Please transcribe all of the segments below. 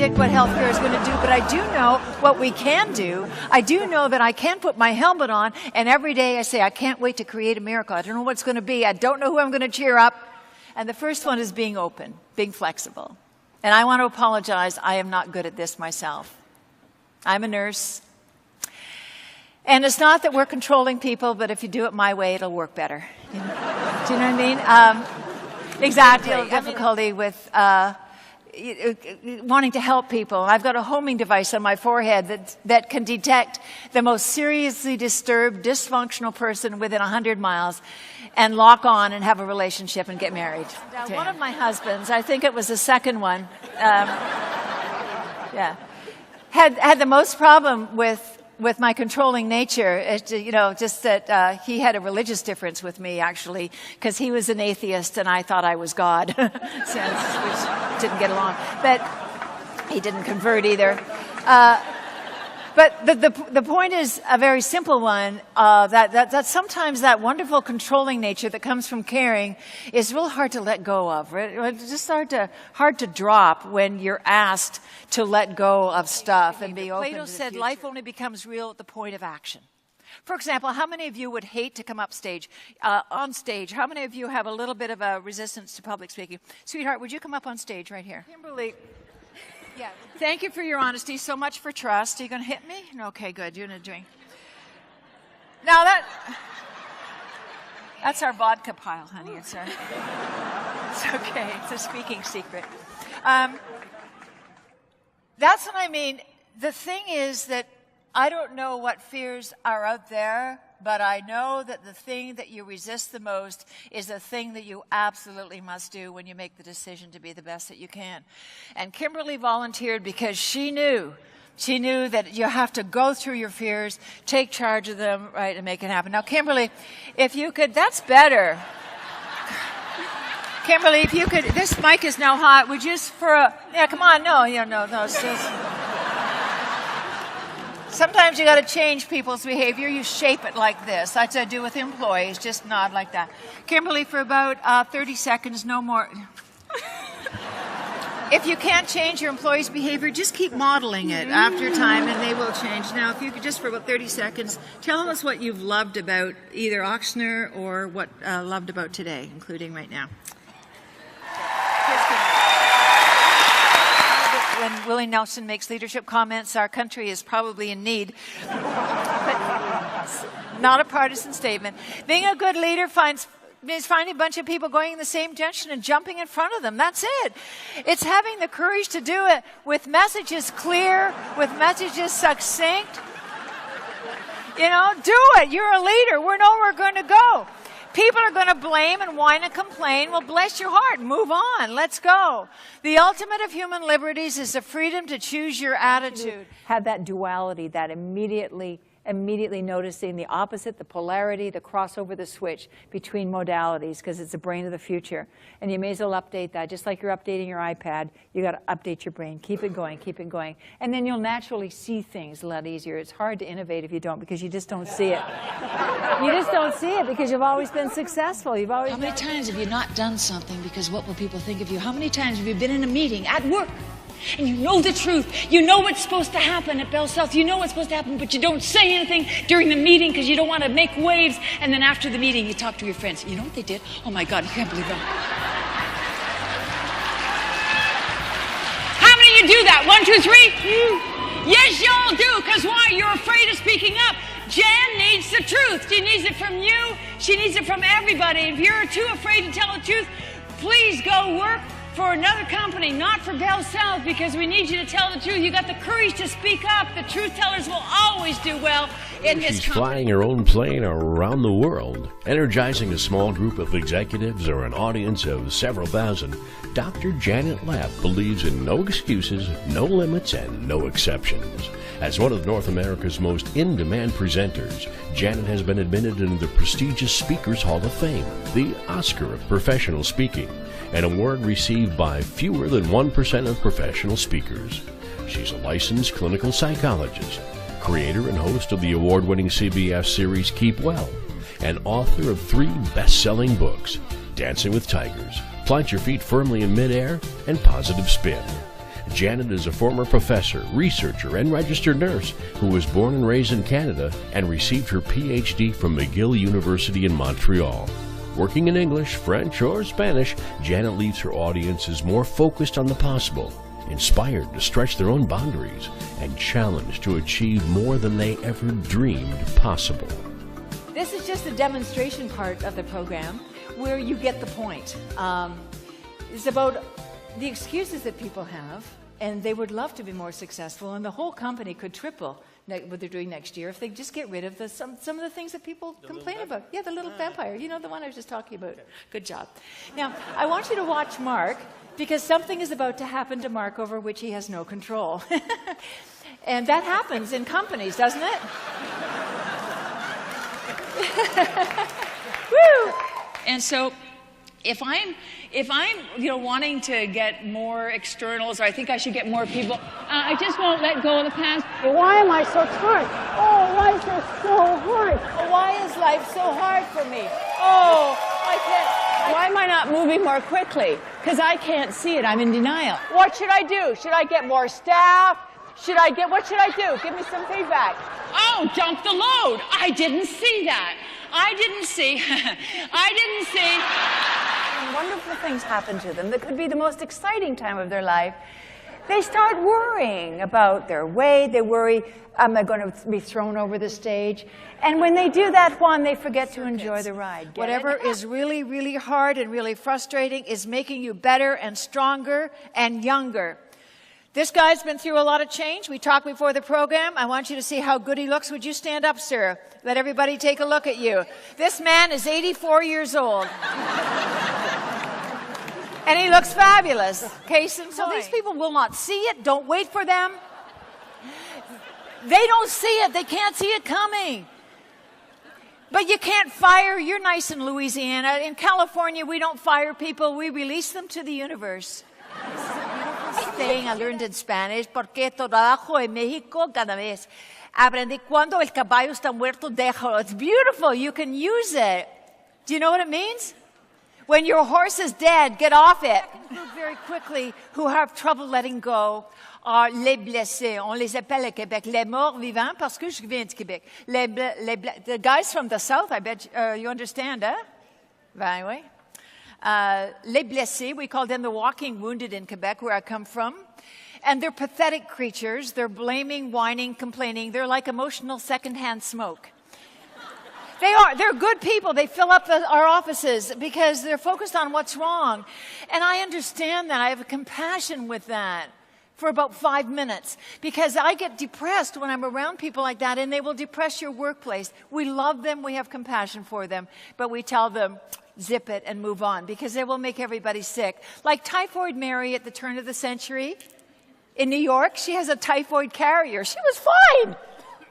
predict what healthcare is going to do, but I do know what we can do. I do know that I can put my helmet on, and every day I say, I can't wait to create a miracle. I don't know what it's going to be. I don't know who I'm going to cheer up. And the first one is being open, being flexible. And I want to apologize. I am not good at this myself. I'm a nurse. And it's not that we're controlling people, but if you do it my way, it'll work better. You know? Do you know what I mean? Exactly. Difficulty with wanting to help people. I've got a homing device on my forehead that can detect the most seriously disturbed, dysfunctional person within 100 miles and lock on and have a relationship and get married. One of my husbands, I think it was the second one, had the most problem with my controlling nature, just that he had a religious difference with me, actually, because he was an atheist and I thought I was God, which didn't get along. But he didn't convert either. But the point is a very simple one, that sometimes that wonderful controlling nature that comes from caring is real hard to let go of. Right? It's just hard to drop when you're asked to let go of stuff and be open. Plato said life only becomes real at the point of action. For example, how many of you would hate to come on stage? How many of you have a little bit of a resistance to public speaking? Sweetheart, would you come up on stage right here? Kimberly. Yeah. Thank you for your honesty. So much for trust. Are you going to hit me? No, okay, good. You're not doing. Now that's our vodka pile, honey. It's okay. It's a speaking secret. That's what I mean. The thing is that I don't know what fears are out there, but I know that the thing that you resist the most is the thing that you absolutely must do when you make the decision to be the best that you can. And Kimberly volunteered because she knew that you have to go through your fears, take charge of them, right, and make it happen. Now, Kimberly, if you could, that's better. Kimberly, if you could, this mic is now hot. Would you just come on, no, it's just... Sometimes you got to change people's behavior. You shape it like this. That's what I do with employees. Just nod like that. Kimberly, for about 30 seconds, no more. If you can't change your employees' behavior, just keep modeling it after time, and they will change. Now, if you could just for about 30 seconds, tell us what you've loved about either Ochsner or what loved about today, including right now. When Willie Nelson makes leadership comments, our country is probably in need. But not a partisan statement. Being a good leader is finding a bunch of people going in the same direction and jumping in front of them. That's it. It's having the courage to do it with messages clear, with messages succinct. Do it. You're a leader. We know where we're going to go. People are going to blame and whine and complain. Well, bless your heart. Move on. Let's go. The ultimate of human liberties is the freedom to choose your attitude. Have that duality, that immediately noticing the opposite, the polarity, the crossover, the switch between modalities, because it's the brain of the future. And you may as well update that. Just like you're updating your iPad, you got to update your brain. Keep it going, keep it going. And then you'll naturally see things a lot easier. It's hard to innovate if you don't, because you just don't see it. You just don't see it because you've always been successful. How many times have you not done something because what will people think of you? How many times have you been in a meeting at work and you know the truth? You know what's supposed to happen at Bell South. You know what's supposed to happen, but you don't say anything during the meeting because you don't want to make waves. And then after the meeting, you talk to your friends. You know what they did? Oh, my God, you can't believe that. How many of you do that? 1, 2, 3? Yes, y'all do. Because why? You're afraid of speaking up. Jan needs the truth. She needs it from you. She needs it from everybody. If you're too afraid to tell the truth, please go work for another company, not for Bell South, because we need you to tell the truth. You got the courage to speak up. The truth tellers will always do well in this company. She's flying her own plane around the world, energizing a small group of executives or an audience of several thousand. Dr. Janet Lapp believes in no excuses, no limits, and no exceptions. As one of North America's most in-demand presenters, Janet has been admitted into the prestigious Speakers Hall of Fame, the Oscar of Professional Speaking, an award received by fewer than 1% of professional speakers. She's a licensed clinical psychologist, creator and host of the award-winning CBS series Keep Well, and author of 3 best-selling books, Dancing with Tigers, Plant Your Feet Firmly in Midair, and Positive Spin. Janet is a former professor, researcher, and registered nurse who was born and raised in Canada and received her PhD from McGill University in Montreal. Working in English, French, or Spanish, Janet leaves her audiences more focused on the possible, inspired to stretch their own boundaries, and challenged to achieve more than they ever dreamed possible. This is just a demonstration part of the program where you get the point. It's about the excuses that people have, and they would love to be more successful, and the whole company could triple what they're doing next year if they just get rid of some of the things that people complain about. Yeah, the little vampire. You know, the one I was just talking about. Okay. Good job. Now, I want you to watch Mark, because something is about to happen to Mark over which he has no control. And that happens in companies, doesn't it? Woo! And so if I'm wanting to get more externals, or I think I should get more people, I just won't let go of the past. Why am I so tired? Oh, life is so hard. Why is life so hard for me? Oh, I can't. Why am I not moving more quickly? Because I can't see it. I'm in denial. What should I do? Should I get more staff? What should I do? Give me some feedback. Oh, dump the load. I didn't see that. I didn't see. Wonderful things happen to them that could be the most exciting time of their life. They start worrying about their weight. They worry, am I going to be thrown over the stage? And when they do that, Juan, they forget to enjoy the ride. Whatever is really, really hard and really frustrating is making you better and stronger and younger. This guy's been through a lot of change. We talked before the program. I want you to see how good he looks. Would you stand up, sir? Let everybody take a look at you. This man is 84 years old. And he looks fabulous. Case in point. So these people will not see it. Don't wait for them. They don't see it. They can't see it coming. But you can't fire. You're nice in Louisiana. In California, we don't fire people. We release them to the universe. Thing I learned in Spanish, porque trabajo en México cada vez. Aprendí cuando el caballo está muerto, déjalo. It's beautiful. You can use it. Do you know what it means? When your horse is dead, get off it. Very quickly, who have trouble letting go are les blessés. On les appelle au Québec les morts vivants parce que je viens du Québec. The guys from the South, I bet you understand, huh? Anyway. Les blessés, we call them the walking wounded in Quebec, where I come from. And they're pathetic creatures. They're blaming, whining, complaining. They're like emotional secondhand smoke. They are. They're good people. They fill up our offices because they're focused on what's wrong. And I understand that. I have a compassion with that for about 5 minutes because I get depressed when I'm around people like that, and they will depress your workplace. We love them. We have compassion for them. But we tell them, zip it and move on because they will make everybody sick. Like Typhoid Mary at the turn of the century in New York, she has a typhoid carrier. She was fine,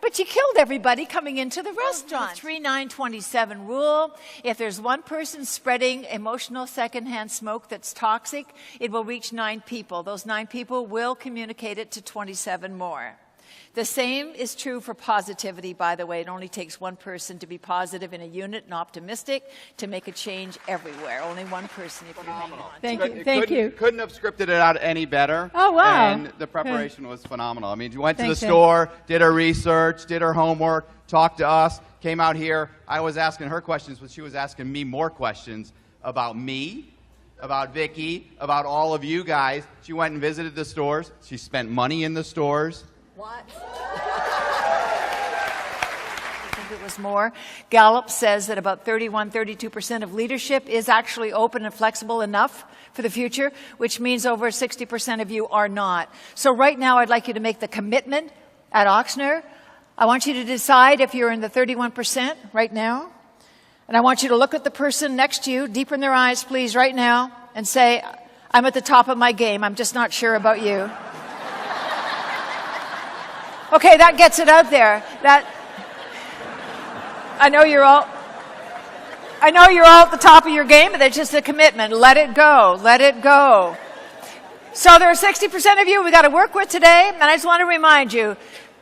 but she killed everybody coming into the restaurant. 3-9-27 rule. If there's one person spreading emotional secondhand smoke that's toxic, it will reach 9 people. Those 9 people will communicate it to 27 more. The same is true for positivity, by the way. It only takes one person to be positive in a unit and optimistic to make a change everywhere. Only one person if you remain on. Thank you. Couldn't have scripted it out any better. Oh, wow. And the preparation was phenomenal. I mean, you went to the store, did her research, did her homework, talked to us, came out here. I was asking her questions, but she was asking me more questions about me, about Vicki, about all of you guys. She went and visited the stores. She spent money in the stores. What? I think it was more. Gallup says that about 32% of leadership is actually open and flexible enough for the future, which means over 60% of you are not. So right now, I'd like you to make the commitment at Oxner. I want you to decide if you're in the 31% right now. And I want you to look at the person next to you, deep in their eyes, please, right now, and say, I'm at the top of my game. I'm just not sure about you. Okay, that gets it out there. I know you're all at the top of your game, but that's just a commitment. Let it go. Let it go. So there are 60% of you we got to work with today, and I just want to remind you,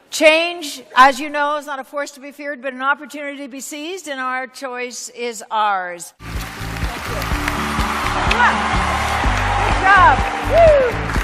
change, as you know, is not a force to be feared, but an opportunity to be seized, and our choice is ours. Thank you. Good job. Woo.